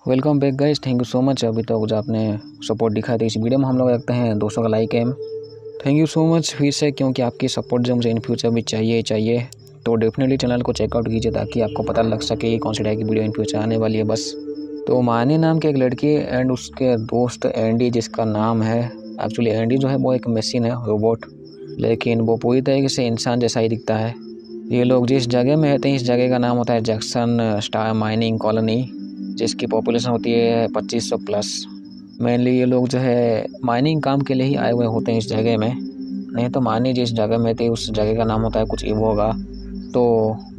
Welcome back guys, thank you so much. अभी तक जो आपने सपोर्ट दिखाया था इस वीडियो में हम लोग रखते हैं 200 का लाइक एम। थैंक यू सो मच फिर से, क्योंकि आपकी सपोर्ट जो मुझे इन फ्यूचर भी चाहिए। तो डेफिनेटली चैनल को चेकआउट कीजिए ताकि आपको पता लग सके कौन सी टाइप की वीडियो इन फ्यूचर आने वाली है। बस तो मानी नाम की एक लड़की एंड उसके दोस्त एंडी, जिसका नाम है एक्चुअली एंडी जो है वो एक मशीन है, रोबोट, लेकिन वो पूरी तरीके से इंसान जैसा ही दिखता है। ये लोग जिस जगह में रहते हैं इस जगह का नाम होता है जैक्सन स्टार माइनिंग कॉलोनी, जिसकी पॉपुलेशन होती है 2500 प्लस। मेनली ये लोग जो है माइनिंग काम के लिए ही आए हुए होते हैं इस जगह में। नहीं तो मानी जिस जगह में थी उस जगह का नाम होता है कुछ इवो होगा। तो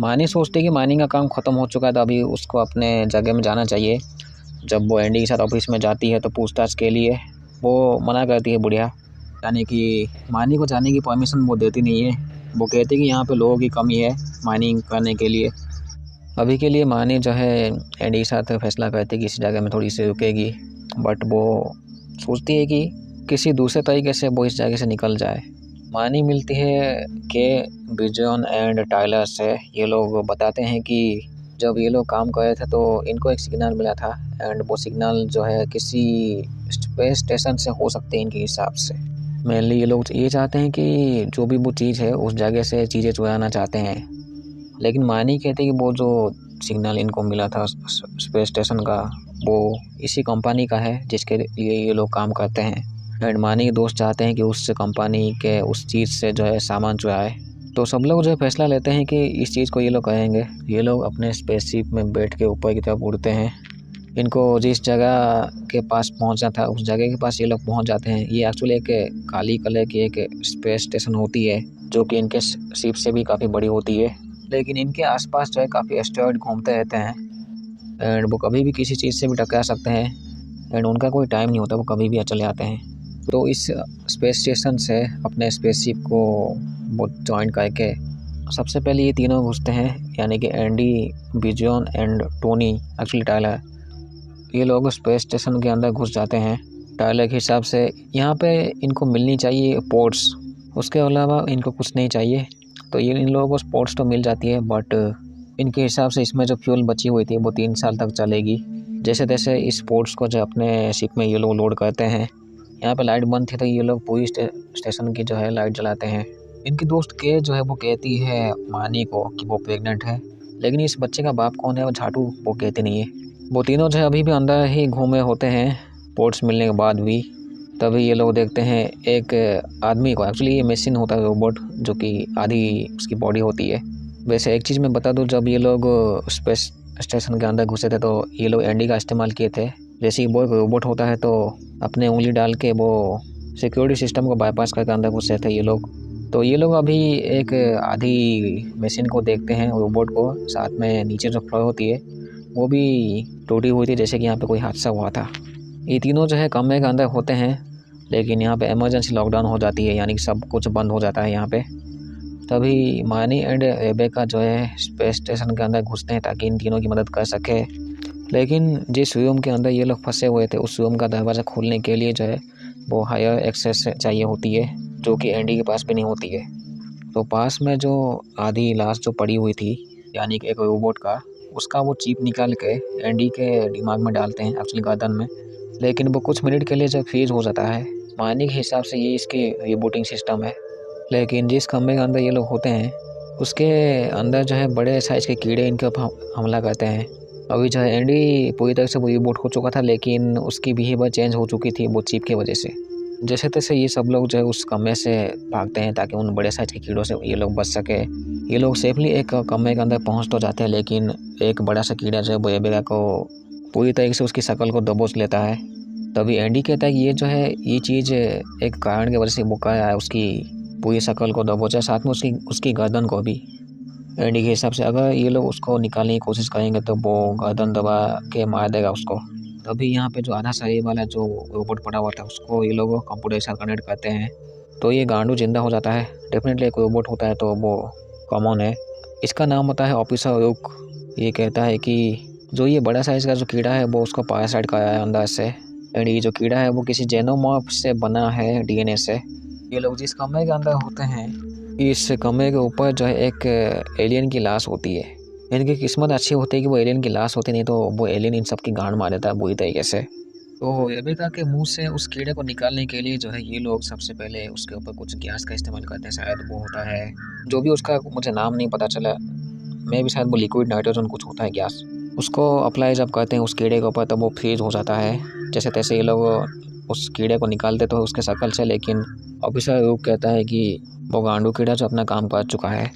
मानी सोचते कि माइनिंग का काम ख़त्म हो चुका है तो अभी उसको अपने जगह में जाना चाहिए। जब वो एंडी के साथ ऑफिस में जाती है तो पूछताछ के लिए वो मना करती है बुढ़िया, यानी कि मानी को जाने की परमिशन वो देती नहीं है। वो कहती है कि यहाँ पे लोगों की कमी है माइनिंग करने के लिए। अभी के लिए मानी जो है एंडी के साथ फैसला करती है कि इस जगह में थोड़ी सी रुकेगी, बट वो सोचती है कि किसी दूसरे तरीके से वो इस जगह से निकल जाए। मानी मिलती है के बिजॉन एंड टाइलर से। ये लोग बताते हैं कि जब ये लोग काम कर रहे थे तो इनको एक सिग्नल मिला था एंड वो सिग्नल जो है किसी स्पेस स्टेशन से हो सकते हैं इनके हिसाब से। मेनली ये लोग ये चाहते हैं कि जो भी वो चीज़ है उस जगह से चीज़ें चुराना चाहते हैं, लेकिन मानी कहते हैं कि वो जो सिग्नल इनको मिला था स्पेस स्टेशन का वो इसी कंपनी का है जिसके लिए ये लोग काम करते हैं। एंड मानी के दोस्त चाहते हैं कि उस कंपनी के उस चीज़ से जो है सामान चुराए। तो सब लोग जो है फैसला लेते हैं कि इस चीज़ को ये लोग करेंगे। ये लोग अपने स्पेसशिप में बैठ के ऊपर की तरफ उड़ते हैं। इनको जिस जगह के पास पहुंचना था उस जगह के पास ये लोग पहुंच जाते हैं। ये एक्चुअली एक काली कलर की एक स्पेस स्टेशन होती है जो कि इनके शिप से भी काफ़ी बड़ी होती है, लेकिन इनके आसपास जो है काफ़ी एस्टेरॉयड घूमते रहते हैं एंड वो कभी भी किसी चीज़ से भी टकरा सकते हैं एंड उनका कोई टाइम नहीं होता, वो कभी भी चले आते हैं। तो इस स्पेस स्टेशन से अपने स्पेसशिप को वो ज्वाइन करके सबसे पहले ये तीनों घुसते हैं, यानी कि एंडी, बिजॉन एंड टोनी एक्चुअली टाइलर। ये लोग स्पेस स्टेशन के अंदर घुस जाते हैं। टाइलर के हिसाब से यहाँ पे इनको मिलनी चाहिए पोर्ट्स, उसके अलावा इनको कुछ नहीं चाहिए। तो ये इन लोगों को स्पोर्ट्स तो मिल जाती है, बट इनके हिसाब से इसमें जो फ्यूल बची हुई थी वो 3 साल तक चलेगी। जैसे तैसे इस स्पोर्ट्स को जो अपने शिप में ये लोग लोड करते हैं। यहाँ पे लाइट बंद थी तो ये लोग पूरी स्टेशन की जो है लाइट जलाते हैं। इनकी दोस्त के जो है वो कहती है मानी को कि वो प्रेग्नेंट है, लेकिन इस बच्चे का बाप कौन है वो झाटू वो कहती नहीं है। वो तीनों जो है अभी भी अंदर ही घूमे होते हैं पोर्ट्स मिलने के बाद भी। तभी ये लोग देखते हैं एक आदमी को, एक्चुअली ये मशीन होता है रोबोट जो कि आधी उसकी बॉडी होती है। वैसे एक चीज़ मैं बता दूं, जब ये लोग स्पेस स्टेशन के अंदर घुसे थे तो ये लोग एंडी का इस्तेमाल किए थे। जैसे ही वो एक रोबोट होता है तो अपने उंगली डाल के वो सिक्योरिटी सिस्टम को बाईपास करके अंदर घुसे थे ये लोग। तो ये लोग अभी एक आधी मशीन को देखते हैं, रोबोट को, साथ में नीचे जो फ्लोर होती है वो भी टूटी हुई थी, जैसे कि यहाँ पे कोई हादसा हुआ था। ये तीनों जो है कमरे के अंदर होते हैं, लेकिन यहाँ पे इमरजेंसी लॉकडाउन हो जाती है, यानी कि सब कुछ बंद हो जाता है यहाँ पे। तभी मानी एंड रेबेका जो है स्पेस स्टेशन के अंदर घुसते हैं ताकि इन तीनों की मदद कर सके। लेकिन जिस रूम के अंदर ये लोग फंसे हुए थे उस रूम का दरवाज़ा खोलने के लिए जो है वो हायर एक्सेस चाहिए होती है, जो कि एंडी के पास भी नहीं होती है। तो पास में जो आधी लाश जो पड़ी हुई थी, यानी कि एक रोबोट का, उसका वो चिप निकाल के एंडी के दिमाग में डालते हैं, एक्चुअली गर्दन में। लेकिन वो कुछ मिनट के लिए जब फ्रीज हो जाता है। मानी के हिसाब से ये इसकी रिबूटिंग सिस्टम है। लेकिन जिस कमरे के अंदर ये लोग होते हैं उसके अंदर जो है बड़े साइज़ के कीड़े इनके ऊपर हमला करते हैं। अभी जो है एंडी पूरी तरह से वो रिबूट हो चुका था, लेकिन उसकी बिहेवियर चेंज हो चुकी थी वो चिप की वजह से। जैसे तैसे ये सब लोग जो है उस कमरे से भागते हैं ताकि उन बड़े साइज़ के कीड़ों से ये लोग बच सके। ये लोग सेफली एक कमरे के अंदर पहुंच तो जाते हैं, लेकिन एक बड़ा सा कीड़ा जो है वो रेबेका को पूरी तरीके से उसकी शक्ल को दबोच लेता है। तभी एंडी कहता है कि ये जो है ये चीज़ एक कारण की वजह से वो क्या है, उसकी पूरी शक्ल को दबोचा, साथ में उसकी गर्दन को भी। एंडी के हिसाब से अगर ये लोग उसको निकालने की कोशिश करेंगे तो वो गर्दन दबा के मार देगा उसको। तभी यहाँ पे जो आधा शरीर वाला जो रोबोट पड़ा हुआ था उसको ये लोग कंप्यूटर के साथ कनेक्ट करते हैं, तो ये गांडू जिंदा हो जाता है। डेफिनेटली एक रोबोट होता है तो वो कॉमन है। इसका नाम होता है ऑफिसर रुक। ये कहता है कि जो ये बड़ा साइज़ का जो कीड़ा है वो उसको पैरासाइट का आया है अंदर से, एंड ये जो कीड़ा है वो किसी जेनोमॉर्फ से बना है, डीएनए से। ये लोग जिस कमरे के अंदर होते हैं इस कमरे के ऊपर जो है एक एलियन की लाश होती है, इनकी किस्मत अच्छी होती है कि वो एलियन की लाश होती, नहीं तो वो एलियन इन सब की गांड मार देता है बुरी तरीके से। तो रेबेका के मुंह से उस कीड़े को निकालने के लिए जो है ये लोग सबसे पहले उसके ऊपर कुछ गैस का इस्तेमाल करते हैं, शायद वो होता है जो भी उसका मुझे नाम नहीं पता चला, मैं भी शायद वो लिक्विड नाइट्रोजन कुछ होता है गैस, उसको अप्लाई जब करते हैं उस कीड़े के ऊपर तब वो फ्रीज हो जाता है। जैसे तैसे ये लोग उस कीड़े को निकालते तो उसके शक्ल से, लेकिन ऑफिसर रूक कहता है कि वो गांडू कीड़ा जो अपना काम कर चुका है।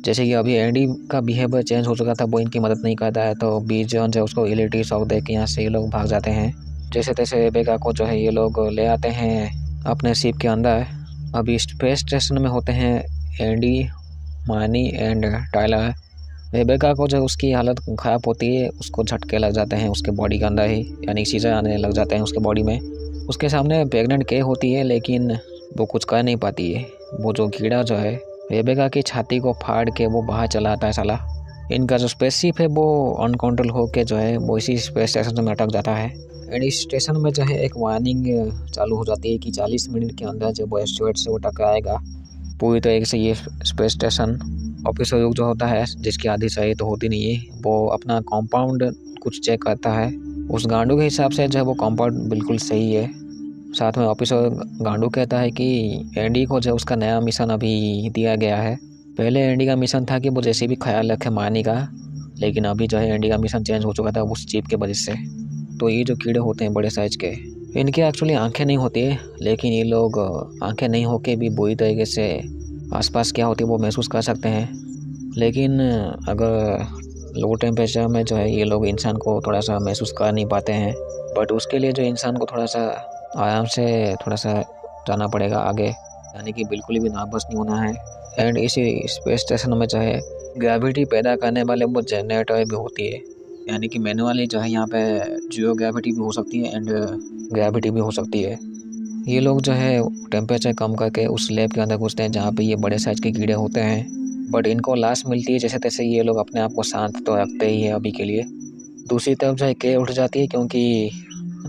जैसे कि अभी एंडी का बिहेवियर चेंज हो चुका था, वो इनकी मदद नहीं करता है, तो बीच जॉन है उसको इलेक्ट्रिक शॉक दे के यहाँ से ये लोग भाग जाते हैं। जैसे तैसे रेबेका को जो है ये लोग ले आते हैं अपने शिप के अंदर। अभी स्पेस स्टेशन में होते हैं एंडी, मानी एंड टायलर। रेबेका को जो उसकी हालत ख़राब होती है, उसको झटके लग जाते हैं उसके बॉडी के अंदर ही, यानी सीजर आने लग जाते हैं उसके बॉडी में। उसके सामने प्रेग्नेंट के होती है, लेकिन वो कुछ कर नहीं पाती है। वो जो कीड़ा जो है रेबेका की छाती को फाड़ के वो बाहर चला आता है साला। इनका जो स्पेसशिप है वो अनकंट्रोल होके जो है वो इसी स्पेस स्टेशन में अटक जाता है। एंड इस स्टेशन में जो है एक वार्निंग चालू हो जाती है कि 40 मिनट के अंदर जब वो एस्टेरॉयड से वो टकराएगा पूरी तरीके से ये स्पेस स्टेशन। ऑफिसर युग जो होता है, जिसकी आधी सही तो होती नहीं है, वो अपना कंपाउंड कुछ चेक करता है। उस गांडू के हिसाब से जो है वो कंपाउंड बिल्कुल सही है। साथ में ऑफिसर गांडू कहता है कि एंडी को जो उसका नया मिशन अभी दिया गया है। पहले एंडी का मिशन था कि वो जैसे भी ख्याल रखे मारने का, लेकिन अभी जो है एंडी का मिशन चेंज हो चुका था उस चिप के वजह से। तो ये जो कीड़े होते हैं बड़े साइज के, इनके एक्चुअली आंखें नहीं होती है, लेकिन ये लोग आंखें नहीं होके भी बुरी तरीके से आसपास क्या होती है वो महसूस कर सकते हैं। लेकिन अगर लो टेम्परेचर में जो है ये लोग इंसान को थोड़ा सा महसूस कर नहीं पाते हैं, बट उसके लिए जो इंसान को थोड़ा सा आराम से थोड़ा सा जाना पड़ेगा आगे, यानी कि बिल्कुल भी नर्वस नहीं होना है। एंड इसी स्पेस स्टेशन में जो है ग्रेविटी पैदा करने वाले वो जनरेटर भी होती है, यानी कि मैनुअली जो है यहाँ पे जीरो ग्रेविटी भी हो सकती है एंड ग्रेविटी भी हो सकती है। ये लोग जो है टेम्परेचर कम करके उस लैब के अंदर घुसते हैं जहाँ पे ये बड़े साइज के कीड़े होते हैं, बट इनको लाश मिलती है। जैसे तैसे ये लोग अपने आप को शांत तो रखते ही है अभी के लिए। दूसरी तरफ जो है के उठ जाती है, क्योंकि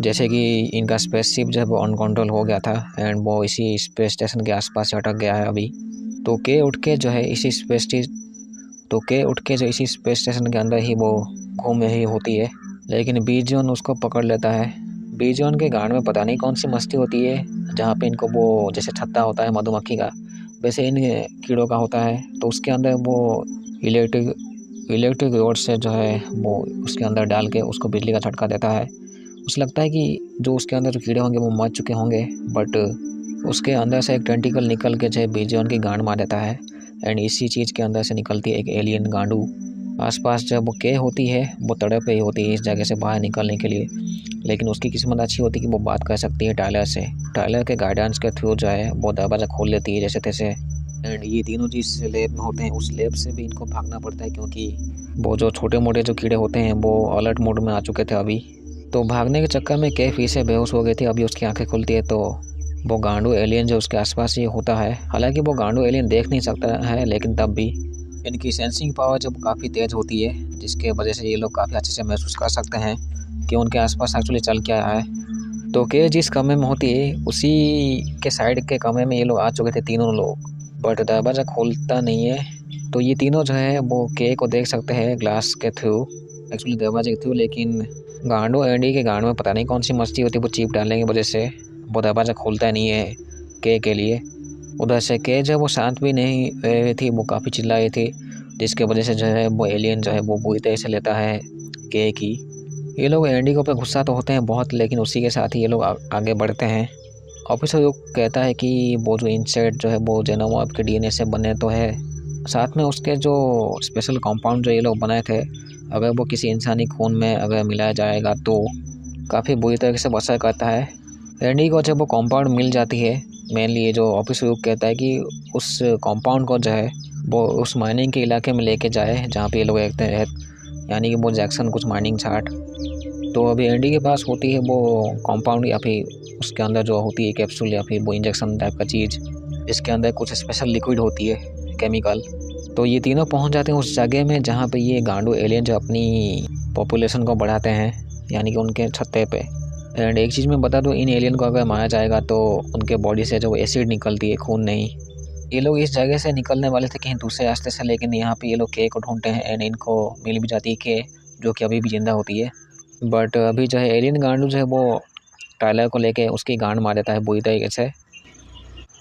जैसे कि इनका स्पेसशिप जो है वो अनकंट्रोल हो गया था एंड वो इसी स्पेस स्टेशन के आसपास से अटक गया है अभी। तो के उठ के जो है इसी स्पेस स्टेशन के अंदर ही वो घूम रही होती है, लेकिन बीजॉन उसको पकड़ लेता है। बीजॉन के गांड में पता नहीं कौन सी मस्ती होती है, जहाँ पे इनको वो जैसे छत्ता होता है मधुमक्खी का, वैसे इन कीड़ों का होता है। तो उसके अंदर वो इलेक्ट्रिक रोड से जो है वो उसके अंदर डाल के उसको बिजली का झटका देता है। उसे लगता है कि जो उसके अंदर जो कीड़े होंगे वो मर चुके होंगे, बट उसके अंदर से एक टेंटिकल निकल के जो है बीजॉन की गांड मार देता है एंड इसी चीज़ के अंदर से निकलती है एक एलियन गांडू। आसपास जब वो के होती है वो तड़प रही होती है इस जगह से बाहर निकलने के लिए, लेकिन उसकी किस्मत अच्छी होती है कि वो बात कर सकती है टायलर से। टायलर के गाइडेंस के थ्रू जो है वो दरवाज़ा खोल लेती है जैसे तैसे। एंड ये तीनों जिस लैब में होते हैं उस लैब से भी इनको भागना पड़ता है, क्योंकि वो जो छोटे मोटे जो कीड़े होते हैं वो अलर्ट मोड में आ चुके थे अभी। तो भागने के चक्कर में के फिर से बेहोश हो गई थी। अभी उसकी आंखें खुलती है तो वो गांडू एलियन जो उसके आसपास ही होता है। हालांकि वो गांडू एलियन देख नहीं सकता है, लेकिन तब भी इनकी सेंसिंग पावर जब काफ़ी तेज़ होती है, जिसके वजह से ये लोग काफ़ी अच्छे से महसूस कर सकते हैं कि उनके आसपास एक्चुअली चल क्या रहा है। तो के जिस कमरे में होती है उसी के साइड के कमरे में ये लोग आ चुके थे तीनों लोग, बट दरवाज़ा खोलता नहीं है। तो ये तीनों जो है वो के को देख सकते हैं ग्लास के थ्रू, एक्चुअली दरवाजे के थ्रू, लेकिन गांडू एंडी के गांड में पता नहीं कौन सी मस्ती होती है, वो चिप डालने की वजह से वो दरवाज़ा खोलता नहीं है के लिए। उधर से के जब वो शांत भी नहीं रही थी, वो काफ़ी चिल्ला रही थी, जिसके वजह से जो है वो एलियन जो है वो बुरी तरह से लेता है के की। ये लोग एंडी को पे गुस्सा तो होते हैं बहुत, लेकिन उसी के साथ ही ये लोग आगे बढ़ते हैं। ऑफिसर लोग कहता है कि वो जो इंसेक्ट जो है वो जेनोमॉर्फ के डीएनए से बने तो है, साथ में उसके जो स्पेशल कंपाउंड जो ये लोग बनाए थे, अगर वो किसी इंसानी खून में अगर मिलाया जाएगा तो काफ़ी बुरी तरीके से असर करता है। एंडी को जब वो कंपाउंड मिल जाती है, मेनली ये जो ऑफिसर लोग कहता है कि उस कंपाउंड को जो है वो उस माइनिंग के इलाके में लेके जाए जहाँ पे ये लोग रहते हैं, यानी कि वो जैक्सन कुछ माइनिंग छाट। तो अभी एंडी के पास होती है वो कंपाउंड, या फिर उसके अंदर जो होती है कैप्सूल या फिर वो इंजेक्शन टाइप का चीज़, इसके अंदर कुछ स्पेशल लिक्विड होती है केमिकल। तो ये तीनों पहुंच जाते हैं उस जगह में जहाँ पे ये गांडू एलियन जो अपनी पॉपुलेशन को बढ़ाते हैं, यानी कि उनके छत्ते पे। एंड एक चीज़ मैं बता दूँ, इन एलियन को अगर मारा जाएगा तो उनके बॉडी से जो एसिड निकलती है, खून नहीं, ये लोग इस जगह से निकलने वाले थे कहीं दूसरे रास्ते से, लेकिन यहाँ पे ये लोग के को ढूंढते हैं एंड इनको मिल भी जाती है के, जो कि अभी भी जिंदा होती है। बट अभी जो है एलियन गांडू जो है वो टायलर को लेके उसकी गांड मार देता है बुरी तरीके से।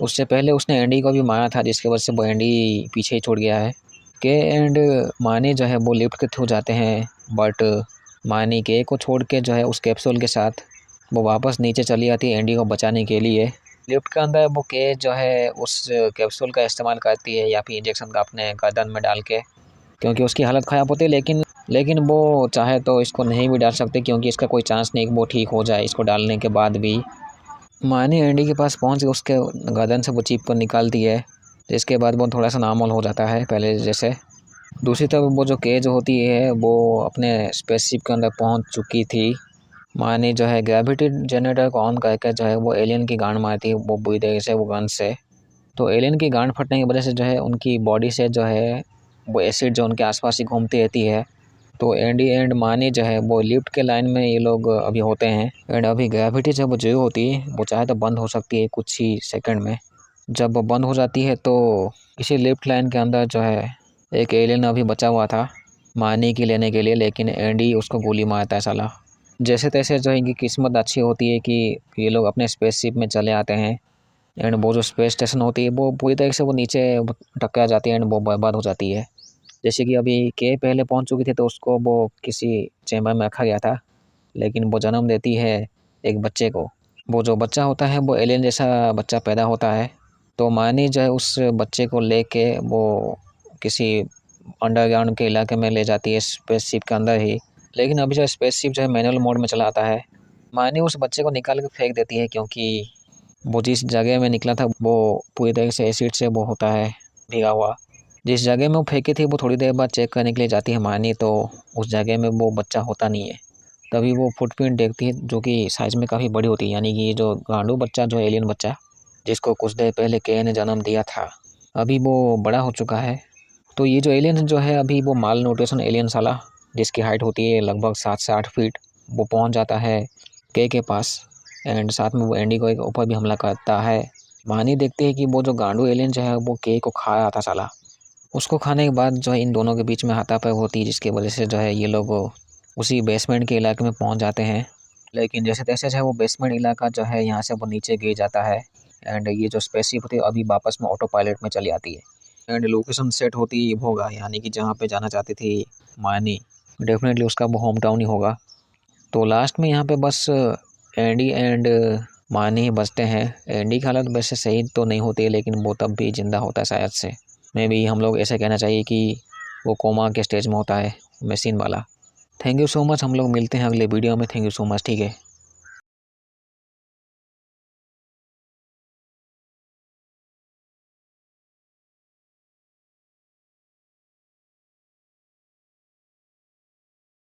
उससे पहले उसने एंडी को भी मारा था, जिसकी वजह से वो एंडी पीछे ही छूट गया है। के एंड मानी जो है वो लिफ्ट के थ्रू जाते हैं, बट मानी के को छोड़ के जो है उस कैप्सूल के साथ वो वापस नीचे चली आती है एंडी को बचाने के लिए। लिफ्ट के अंदर वो के जो है उस कैप्सूल का इस्तेमाल करती है या फिर इंजेक्शन का अपने गर्दन में डाल के, क्योंकि उसकी हालत ख़राब होती है। लेकिन वो चाहे तो इसको नहीं भी डाल सकते, क्योंकि इसका कोई चांस नहीं कि वो ठीक हो जाए इसको डालने के बाद भी। मानी एंडी के पास पहुंच के उसके गर्दन से वो चिप को निकालती है, जिसके बाद वो थोड़ा सा नॉर्मल हो जाता है पहले जैसे। दूसरी तरफ वो जो केज होती है वो अपने स्पेसशिप के अंदर पहुंच चुकी थी। मानी जो है ग्रेविटी जनरेटर को ऑन करके जो है वो एलियन की गांड मारती है वो बुरी तरीके से वो गन से। तो एलियन की गांड फटने की वजह से जो है उनकी बॉडी से जो है वो एसिड जो उनके आसपास ही घूमती रहती है। तो एंडी एंड मानी जो है वो लिफ्ट के लाइन में ये लोग अभी होते हैं। एंड अभी ग्रेविटी जब वो जो होती है वो चाहे तो बंद हो सकती है कुछ ही सेकंड में। जब वो बंद हो जाती है तो इसी लिफ्ट लाइन के अंदर जो है एक एलियन अभी बचा हुआ था मानी की लेने के लिए, लेकिन एंडी उसको गोली मारता है साला। जैसे तैसे जो इनकी किस्मत अच्छी होती है कि ये लोग अपने स्पेसशिप में चले आते हैं। एंड वो जो स्पेस स्टेशन होती है वो पूरी तरीके से वो नीचे टकरा जाती है एंड वो बर्बाद हो जाती है। जैसे कि अभी के पहले पहुंच चुकी थी तो उसको वो किसी चैम्बर में रखा गया था, लेकिन वो जन्म देती है एक बच्चे को। वो जो बच्चा होता है वो एलियन जैसा बच्चा पैदा होता है। तो मानी जो है उस बच्चे को लेके वो किसी अंडरग्राउंड के इलाके में ले जाती है स्पेसशिप के अंदर ही। लेकिन अभी जो स्पेसशिप जो है मैनुअल मोड में चला आता है। मानी उस बच्चे को निकाल के फेंक देती है, क्योंकि वो जिस जगह में निकला था वो पूरी तरह से एसिड से वो होता है भीगा हुआ। जिस जगह में वो फेंकी थी वो थोड़ी देर बाद चेक करने के लिए जाती है मानी, तो उस जगह में वो बच्चा होता नहीं है। तभी वो फुटप्रिंट देखती है जो कि साइज़ में काफ़ी बड़ी होती है, यानी कि ये जो गांडू बच्चा जो एलियन बच्चा जिसको कुछ देर पहले के ने जन्म दिया था अभी वो बड़ा हो चुका है। तो ये जो एलियन जो है अभी वो माल न्यूट्रिशन एलियन साला, जिसकी हाइट होती है लगभग 7 से 8 फीट, वो पहुंच जाता है के पास। एंड साथ में वो एंडी को एक ऊपर भी हमला करता है। मानी देखती है कि वो जो गांडू एलियन जो है वो के को खा रहा था साला। उसको खाने के बाद जो है इन दोनों के बीच में हाथापाई होती है, जिसकी वजह से जो है ये लोग उसी बेसमेंट के इलाके में पहुंच जाते हैं। लेकिन जैसे तैसे जो है वो बेसमेंट इलाका जो है यहाँ से वो नीचे गिर जाता है। एंड ये जो स्पेसशिप होती है अभी वापस में ऑटो पायलट में चली आती है। एंड लोकेशन सेट होती है होगा, यानी कि जहाँ पे जाना चाहती थी मानी, डेफिनेटली उसका वो होम टाउन ही होगा। तो लास्ट में यहाँ पे बस एंडी एंड मानी ही बचते हैं। एंडी की हालत वैसे सही तो नहीं होती है, लेकिन वो तब भी जिंदा होता है शायद से। मे भी हम लोग ऐसे कहना चाहिए कि वो कोमा के स्टेज में होता है मशीन वाला। थैंक यू सो मच, हम लोग मिलते हैं अगले वीडियो में। थैंक यू सो मच, ठीक है।